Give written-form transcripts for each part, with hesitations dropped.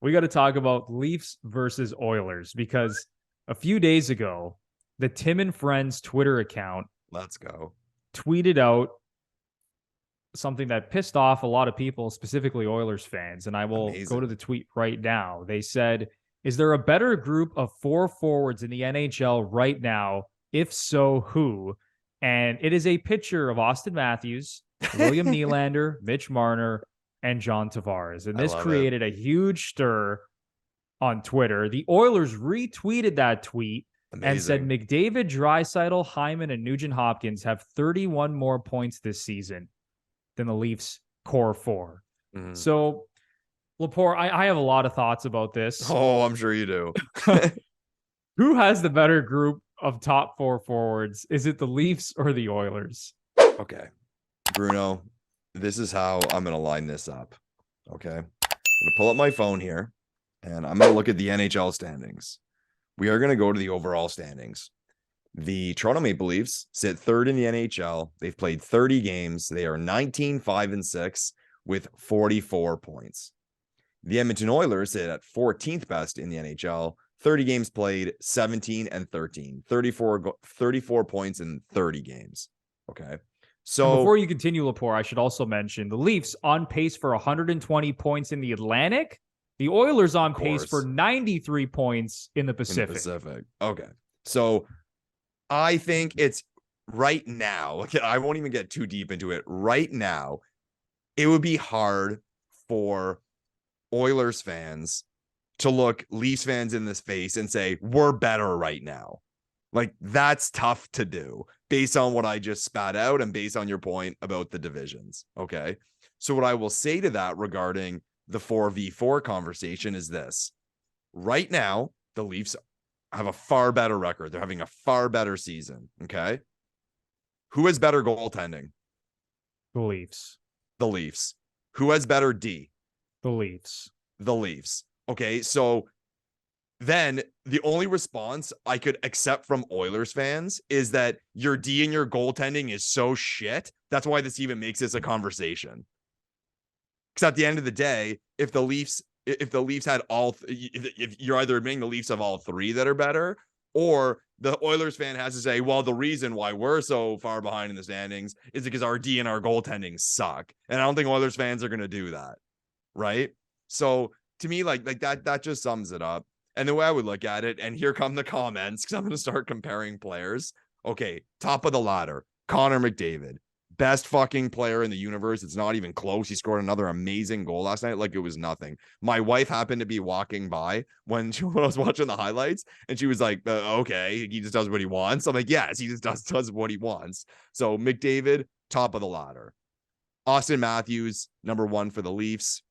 we got to talk about Leafs versus Oilers because a few days ago, the Tim and Friends Twitter account Let's go. tweeted out something that pissed off a lot of people, specifically Oilers fans. And I will go to the tweet right now. They said, is there a better group of 4 forwards in the NHL right now? If so, who? And it is a picture of Austin Matthews, William Nylander, Mitch Marner, and John Tavares. And this created a huge stir on Twitter. The Oilers retweeted that tweet and said McDavid, Draisaitl, Hyman, and Nugent Hopkins have 31 more points this season than the Leafs core 4. So, Lepore, I have a lot of thoughts about this. Oh, I'm sure you do. Who has the better group of top 4 forwards? Is it the Leafs or the Oilers? Okay, Bruno, this is how I'm going to line this up. Okay, I'm going to pull up my phone here, and I'm going to look at the NHL standings. We are going to go to the overall standings. The Toronto Maple Leafs sit 3rd in the NHL. They've played 30 games. They are 19-5-6 with 44 points. The Edmonton Oilers sit at 14th best in the NHL. 30 games played, 17-13, 34 points in 30 games. Okay. So and before you continue, Lepore, I should also mention the Leafs on pace for 120 points in the Atlantic. The Oilers on pace for 93 points in the Pacific. Okay. So I think it's right now. I won't even get too deep into it. Right now, it would be hard for Oilers fans to look Leafs fans in this face and say, we're better right now. Like, that's tough to do based on what I just spat out and based on your point about the divisions. Okay. So what I will say to that regarding the 4v4 conversation is this. Right now, the Leafs have a far better record. They're having a far better season. Okay. Who has better goaltending? The Leafs. The Leafs. Who has better D? The Leafs. The Leafs. Okay. So then the only response I could accept from Oilers fans is that your D and your goaltending is so shit. That's why this even makes this a conversation. Because at the end of the day, if the Leafs had if you're either admitting the Leafs have all 3 that are better, or the Oilers fan has to say, well, the reason why we're so far behind in the standings is because our D and our goaltending suck. And I don't think Oilers fans are going to do that. Right. So to me, like that just sums it up. And the way I would look at it, and here come the comments, because I'm going to start comparing players. Okay, top of the ladder, Connor McDavid. Best fucking player in the universe. It's not even close. He scored another amazing goal last night like it was nothing. My wife happened to be walking by when I was watching the highlights, and she was like, okay, he just does what he wants. I'm like, yes, he just does what he wants. So McDavid, top of the ladder. Austin Matthews, number 1 for the Leafs.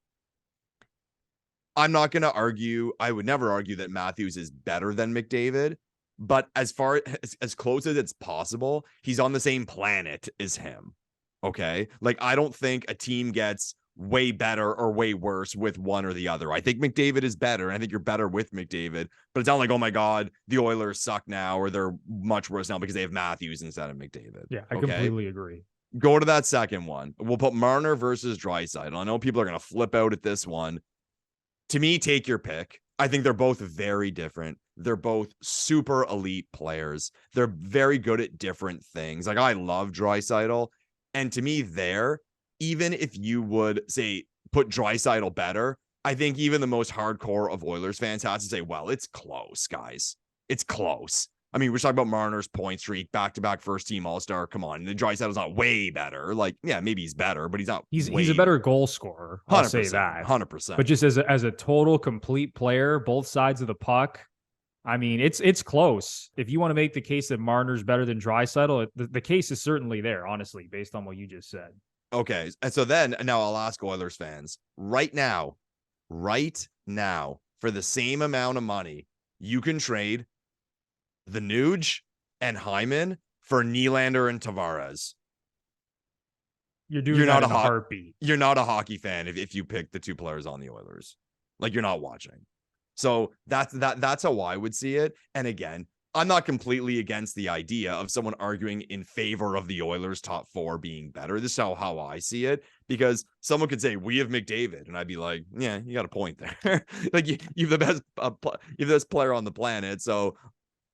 I'm not going to argue. I would never argue that Matthews is better than McDavid, but as far as close as it's possible, he's on the same planet as him. Okay. Like, I don't think a team gets way better or way worse with one or the other. I think McDavid is better. And I think you're better with McDavid, but it's not like, oh my God, the Oilers suck now, or they're much worse now because they have Matthews instead of McDavid. Yeah, I completely agree. Go to that second one. We'll put Marner versus Draisaitl. I know people are going to flip out at this one. To me, take your pick. I think they're both very different. They're both super elite players. They're very good at different things. Like, I love Draisaitl. And to me even if you would say put Draisaitl better, I think even the most hardcore of Oilers fans has to say, well, it's close, guys. It's close. I mean, we're talking about Marner's point streak, back-to-back first-team All-Star. Come on, the Draisaitl's not way better. Like, yeah, maybe he's better, but he's not. He's a better goal scorer. I'll say that 100%. But just as a total complete player, both sides of the puck, I mean, it's close. If you want to make the case that Marner's better than Draisaitl, the case is certainly there, honestly, based on what you just said. Okay, and so then now I'll ask Oilers fans right now, for the same amount of money, you can trade the Nuge and Hyman for Nylander and Tavares. You're not a heartbeat. You're not a hockey fan if you pick the 2 players on the Oilers. Like, you're not watching. So that's how I would see it. And again, I'm not completely against the idea of someone arguing in favor of the Oilers top 4 being better. This is how I see it. because someone could say we have McDavid, and I'd be like, yeah, you got a point there. Like you've the best, you've the best player on the planet. So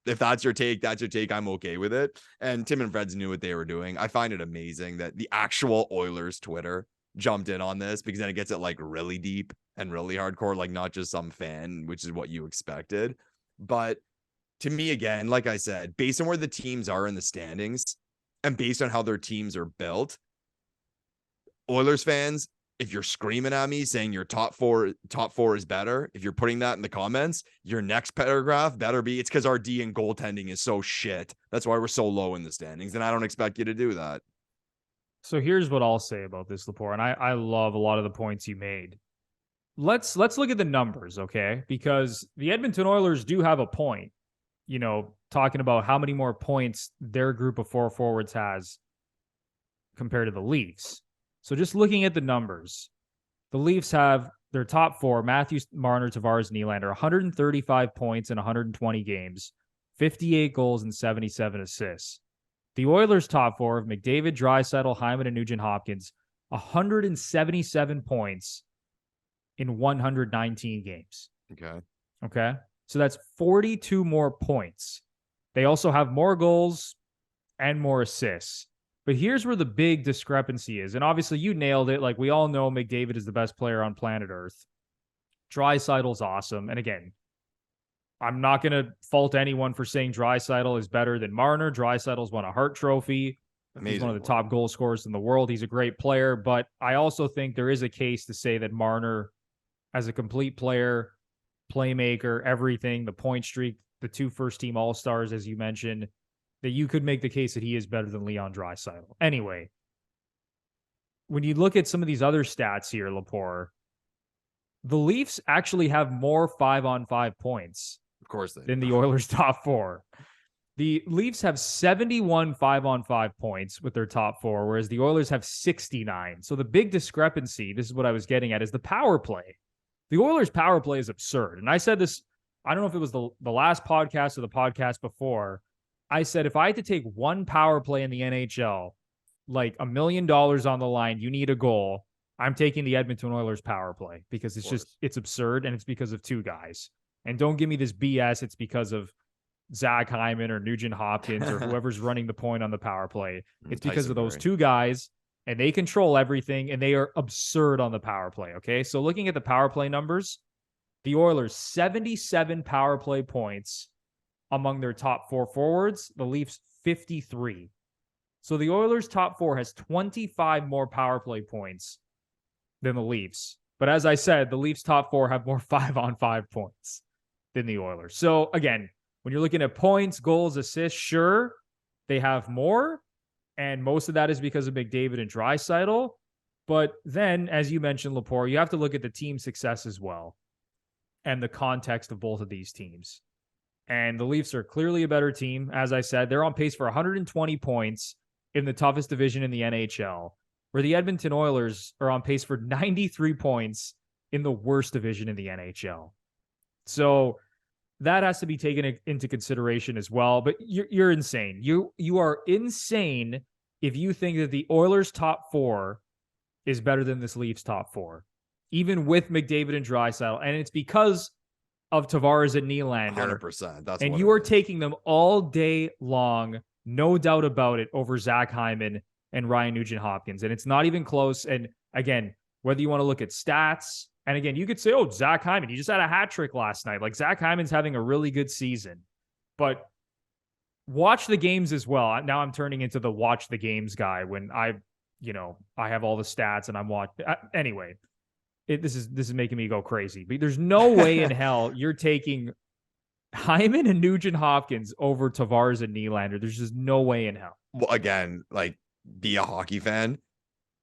if that's your take, that's your take. I'm okay with it. And Tim and Freds knew what they were doing. I find it amazing that the actual Oilers Twitter jumped in on this, because then it gets it like really deep and really hardcore, like not just some fan, which is what you expected. But to me, again, like I said, based on where the teams are in the standings and based on how their teams are built, Oilers fans, if you're screaming at me saying your top four is better, if you're putting that in the comments, your next paragraph better be, it's because our D and goaltending is so shit. That's why we're so low in the standings. And I don't expect you to do that. So here's what I'll say about this, Lepore, and I love a lot of the points you made. Let's look at the numbers, okay? Because the Edmonton Oilers do have a point, talking about how many more points their group of four forwards has compared to the Leafs. So just looking at the numbers, the Leafs have their top four, Matthews, Marner, Tavares, Nylander, 135 points in 120 games, 58 goals and 77 assists. The Oilers' top four of McDavid, Draisaitl, Hyman, and Nugent-Hopkins, 177 points in 119 games. Okay. So that's 42 more points. They also have more goals and more assists. But here's where the big discrepancy is. And obviously you nailed it. Like we all know McDavid is the best player on planet Earth. Draisaitl's awesome. And again, I'm not going to fault anyone for saying Draisaitl is better than Marner. Draisaitl's won a Hart Trophy. Amazing. He's one of the top goal scorers in the world. He's a great player. But I also think there is a case to say that Marner, as a complete player, playmaker, everything, the point streak, the 2 first-team All-Stars, as you mentioned, that you could make the case that he is better than Leon Draisaitl. Anyway, when you look at some of these other stats here, Lepore, the Leafs actually have more 5-on-5 points, of course, than the Oilers' top four. The Leafs have 71 5-on-5 points with their top four, whereas the Oilers have 69. So the big discrepancy, this is what I was getting at, is the power play. The Oilers' power play is absurd. And I said this, I don't know if it was the last podcast or the podcast before. I said, if I had to take one power play in the NHL, like $1 million on the line, you need a goal, I'm taking the Edmonton Oilers power play, because it's absurd, and it's because of 2 guys. And don't give me this BS. It's because of Zach Hyman or Nugent-Hopkins or whoever's running the point on the power play. It's because of those 2 guys, and they control everything, and they are absurd on the power play, okay? So looking at the power play numbers, the Oilers, 77 power play points among their top 4 forwards, the Leafs 53. So the Oilers' top 4 has 25 more power play points than the Leafs. But as I said, the Leafs' top 4 have more 5-on-5 points than the Oilers. So again, when you're looking at points, goals, assists, sure, they have more. And most of that is because of McDavid and Draisaitl. But then, as you mentioned, Lepore, you have to look at the team success as well and the context of both of these teams. And the Leafs are clearly a better team. As I said, they're on pace for 120 points in the toughest division in the NHL, where the Edmonton Oilers are on pace for 93 points in the worst division in the NHL. So that has to be taken into consideration as well. But you're insane. You are insane if you think that the Oilers' top 4 is better than this Leafs' top 4, even with McDavid and Draisaitl. And it's because of Tavares and Nylander. 100%. And you are taking them all day long, no doubt about it, over Zach Hyman and Ryan Nugent-Hopkins. And it's not even close. And again, whether you want to look at stats, and again, you could say, oh, Zach Hyman, he just had a hat trick last night. Like, Zach Hyman's having a really good season. But watch the games as well. Now I'm turning into the watch the games guy when I have all the stats and I'm watching. Anyway, this is making me go crazy. But there's no way in hell you're taking Hyman and Nugent-Hopkins over Tavares and Nylander. There's just no way in hell. Well, again, like, be a hockey fan.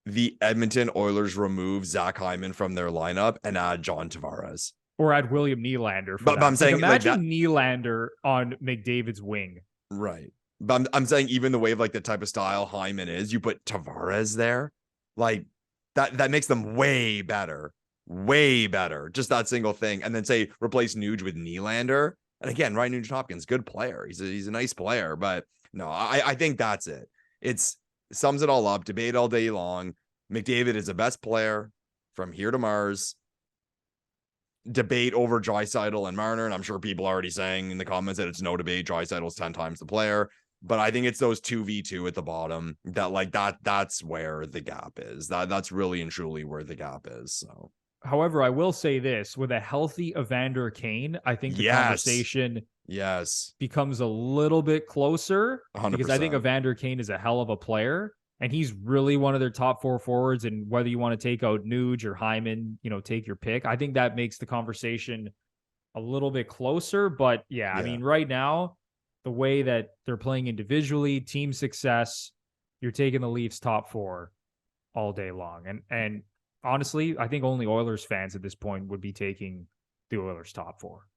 The Edmonton Oilers remove Zach Hyman from their lineup and add John Tavares. Or add William Nylander. But I'm saying, imagine Nylander on McDavid's wing. Right. But I'm saying, even the way of like the type of style Hyman is, you put Tavares there, like that makes them way better. Just that single thing. And then say replace Nuge with Nylander. And again, Ryan Nugent-Hopkins, good player. He's a nice player. But no, I think that's it. It's sums it all up. Debate all day long. McDavid is the best player from here to Mars. Debate over Draisaitl and Marner, and I'm sure people are already saying in the comments that it's no debate. Draisaitl's 10 times the player, but I think it's those 2v2 at the bottom that's where the gap is. That's really and truly where the gap is. So, however, I will say this: with a healthy Evander Kane, I think the conversation becomes a little bit closer 100%. Because I think Evander Kane is a hell of a player. And he's really one of their top 4 forwards. And whether you want to take out Nuge or Hyman, take your pick. I think that makes the conversation a little bit closer. But yeah, I mean, right now, the way that they're playing individually, team success, you're taking the Leafs top 4 all day long. And honestly, I think only Oilers fans at this point would be taking the Oilers top 4.